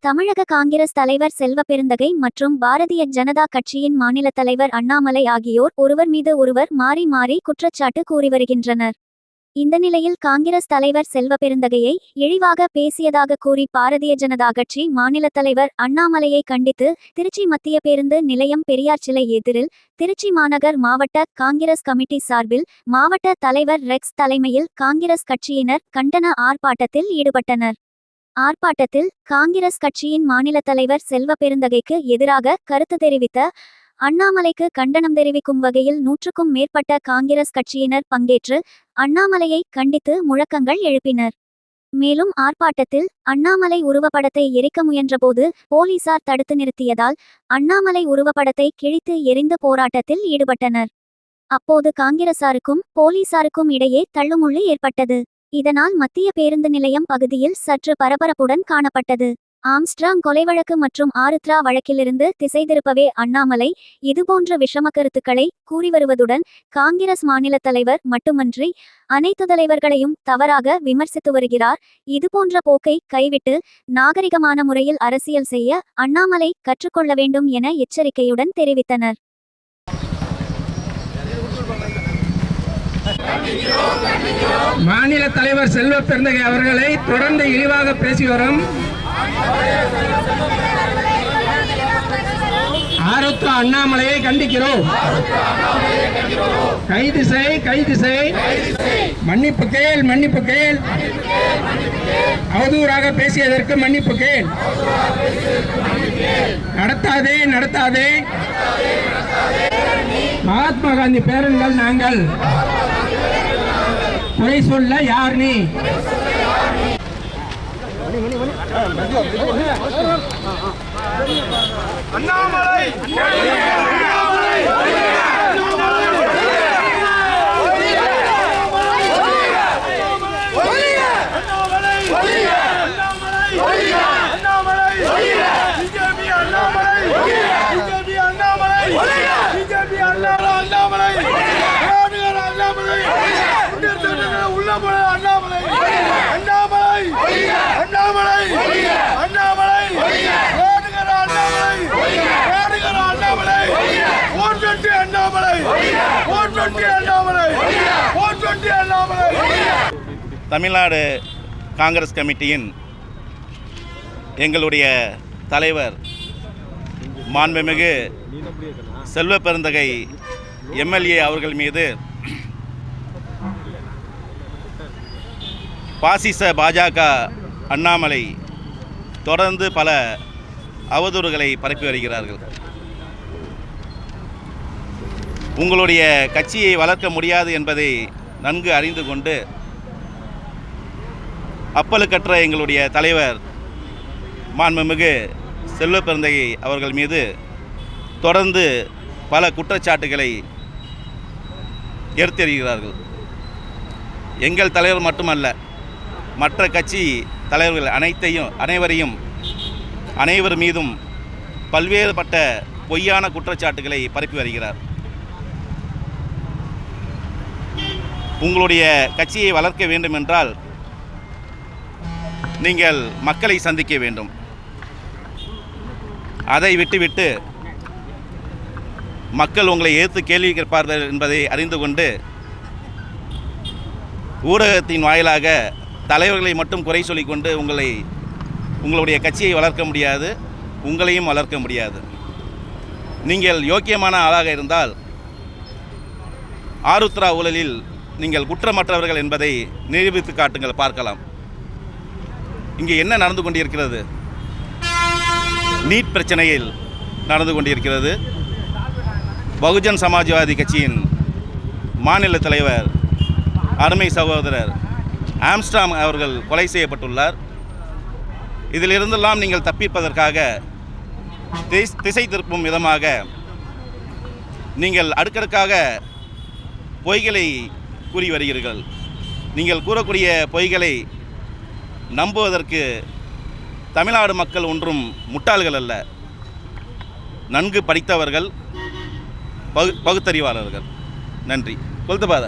தமிழக காங்கிரஸ் தலைவர் செல்வபெருந்தகை மற்றும் பாரதிய ஜனதா கட்சியின் மாநில தலைவர் அண்ணாமலை ஆகியோர் ஒருவர் மீது ஒருவர் மாறி மாறி குற்றச்சாட்டு கூறி வருகின்றனர். இந்த நிலையில் காங்கிரஸ் தலைவர் செல்வபெருந்தகையை இழிவாக பேசியதாக கூறி பாரதிய ஜனதா கட்சி மாநில தலைவர் அண்ணாமலையை கண்டித்து திருச்சி மத்திய பேருந்து நிலையம் பெரியார் சிலை எதிரில் திருச்சி மாநகர் மாவட்ட காங்கிரஸ் கமிட்டி சார்பில் மாவட்ட தலைவர் ரெக்ஸ் தலைமையில் காங்கிரஸ் கட்சியினர் கண்டன ஆர்ப்பாட்டத்தில் ஈடுபட்டனர். ஆர்ப்பாட்டத்தில் காங்கிரஸ் கட்சியின் மாநில தலைவர் செல்வபெருந்தகைக்கு எதிராக கருத்து தெரிவித்த அண்ணாமலைக்கு கண்டனம் தெரிவிக்கும் வகையில் 100க்கும் மேற்பட்ட காங்கிரஸ் கட்சியினர் பங்கேற்று அண்ணாமலையை கண்டித்து முழக்கங்கள் எழுப்பினர். மேலும் ஆர்ப்பாட்டத்தில் அண்ணாமலை உருவப்படத்தை எரிக்க முயன்றபோது போலீசார் தடுத்து நிறுத்தியதால் அண்ணாமலை உருவப்படத்தை கிழித்து எரிந்து போராட்டத்தில் ஈடுபட்டனர். அப்போது காங்கிரசாருக்கும் போலீசாருக்கும் இடையே தள்ளுமுள்ளு ஏற்பட்டது. இதனால் மத்திய பேருந்து நிலையம் பகுதியில் சற்று பரபரப்புடன் காணப்பட்டது. ஆம்ஸ்ட்ராங் கொலை வழக்கு மற்றும் ஆருத்ரா வழக்கிலிருந்து திசை திருப்பவே அண்ணாமலை இதுபோன்ற விஷம கருத்துக்களை கூறி வருவதுடன் காங்கிரஸ் மாநில தலைவர் மட்டுமன்றி அனைத்து தலைவர்களையும் தவறாக விமர்சித்து வருகிறார். இதுபோன்ற போக்கை கைவிட்டு நாகரிகமான முறையில் அரசியல் செய்ய அண்ணாமலை கற்றுக்கொள்ள வேண்டும் என எச்சரிக்கையுடன் தெரிவித்தனர். மாநில தலைவர் செல்வபெருந்தகை அவர்களை தொடர்ந்து இழிவாக பேசி வரும் ஆருத்ரா அண்ணாமலையை கண்டிக்கிறோம். கைது செய், மன்னிப்பு கேள், அவதூறாக பேசியதற்கு மன்னிப்பு கேள், நடத்தாதே. மகாத்மா காந்தி பேரன்கள் நாங்கள், குறை சொல்ல யார் நீ? அண்ணாமலை தமிழ்நாடு காங்கிரஸ் கமிட்டியின் எங்களுடைய தலைவர் மாண்புமிகு செல்வபெருந்தகை எம்எல்ஏ அவர்கள் மீது பாசிச பாஜக அண்ணாமலை தொடர்ந்து பல அவதூறுகளை பரப்பி வருகிறார்கள். உங்களுடைய கட்சியை வளர்க்க முடியாது என்பதை நன்கு அறிந்து கொண்டு அப்பலுக்கற்ற எங்களுடைய தலைவர் மாண்புமிகு செல்வபெருந்தகை அவர்கள் மீது தொடர்ந்து பல குற்றச்சாட்டுகளை எடுத்தெறிகிறார்கள். எங்கள் தலைவர் மட்டுமல்ல, மற்ற கட்சி தலைவர்கள் அனைவர் மீதும் பல்வேறுபட்ட பொய்யான குற்றச்சாட்டுகளை பரப்பி வருகிறார். உங்களுடைய கட்சியை வளர்க்க வேண்டும் என்றால் நீங்கள் மக்களை சந்திக்க வேண்டும். அதை விட்டுவிட்டு மக்கள் உங்களை எதிர்த்து கேள்வி கேட்பார்கள் என்பதை அறிந்து கொண்டு ஊடகத்தின் வாயிலாக தலைவர்களை மட்டும் குறை சொல்லிக்கொண்டு உங்களுடைய கட்சியை வளர்க்க முடியாது, உங்களையும் வளர்க்க முடியாது. நீங்கள் யோக்கியமான ஆளாக இருந்தால் ஆருத்ரா ஊழலில் நீங்கள் குற்றமற்றவர்கள் என்பதை நிரூபித்து காட்டுங்கள், பார்க்கலாம். இங்கே என்ன நடந்து கொண்டிருக்கிறது? நீட் பிரச்சனையில் நடந்து கொண்டிருக்கிறது. பகுஜன் சமாஜ்வாதி கட்சியின் மாநில தலைவர் அருமை சகோதரர் ஆம்ஸ்ட்ராங் அவர்கள் கொலை செய்யப்பட்டுள்ளார். இதிலிருந்தெல்லாம் நீங்கள் தப்பிப்பதற்காக திசை திருப்பும் விதமாக நீங்கள் அடுக்கடுக்காக பொய்களை கூறி வருகிறீர்கள். நீங்கள் கூறக்கூடிய பொய்களை நம்புவதற்கு தமிழ்நாடு மக்கள் ஒன்றும் முட்டாள்கள் அல்ல, நன்கு படித்தவர்கள், பகுத்தறிவாளர்கள். நன்றி. கொல்துபாத